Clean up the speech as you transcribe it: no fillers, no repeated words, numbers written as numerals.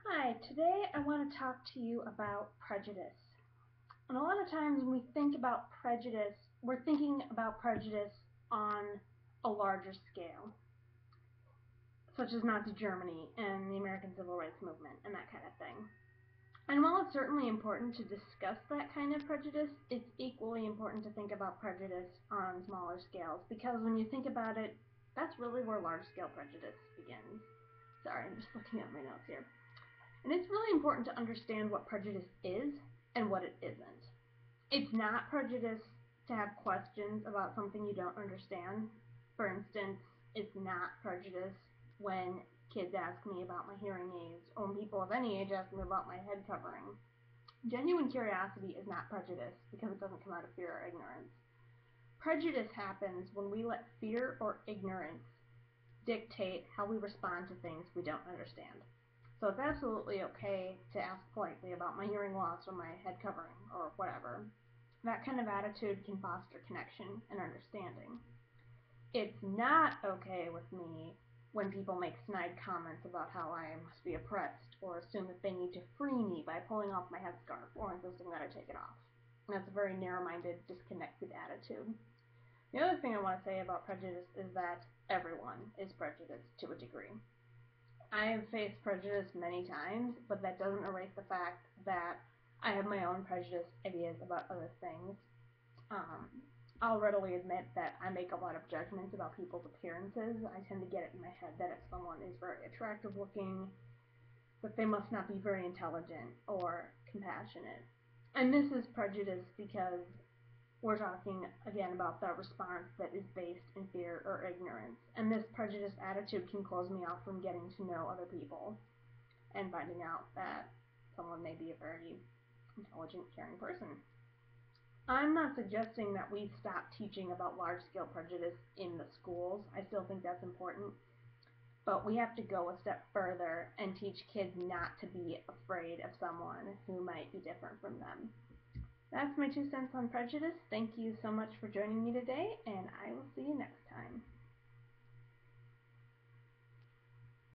Hi, today I want to talk to you about prejudice. And a lot of times when we think about prejudice, we're thinking about prejudice on a larger scale, such as Nazi Germany and the American Civil Rights Movement and that kind of thing. And while it's certainly important to discuss that kind of prejudice, it's equally important to think about prejudice on smaller scales, because when you think about it, that's really where large-scale prejudice begins. Sorry, I'm just looking at my notes here. And it's really important to understand what prejudice is and what it isn't. It's not prejudice to have questions about something you don't understand. For instance, it's not prejudice when kids ask me about my hearing aids, or when people of any age ask me about my head covering. Genuine curiosity is not prejudice because it doesn't come out of fear or ignorance. Prejudice happens when we let fear or ignorance dictate how we respond to things we don't understand. So it's absolutely okay to ask politely about my hearing loss or my head covering or whatever. That kind of attitude can foster connection and understanding. It's not okay with me when people make snide comments about how I must be oppressed, or assume that they need to free me by pulling off my headscarf or insisting that I take it off. And that's a very narrow-minded, disconnected attitude. The other thing I want to say about prejudice is that everyone is prejudiced to a degree. I have faced prejudice many times, but that doesn't erase the fact that I have my own prejudiced ideas about other things. I'll readily admit that I make a lot of judgments about people's appearances. I tend to get it in my head that if someone is very attractive looking, that they must not be very intelligent or compassionate. And this is prejudice because we're talking again about that response that is based in fear or ignorance. And this prejudiced attitude can close me off from getting to know other people and finding out that someone may be a very intelligent, caring person. I'm not suggesting that we stop teaching about large-scale prejudice in the schools. I still think that's important. But we have to go a step further and teach kids not to be afraid of someone who might be different from them. That's my 2 cents on prejudice. Thank you so much for joining me today, and I will see you next time.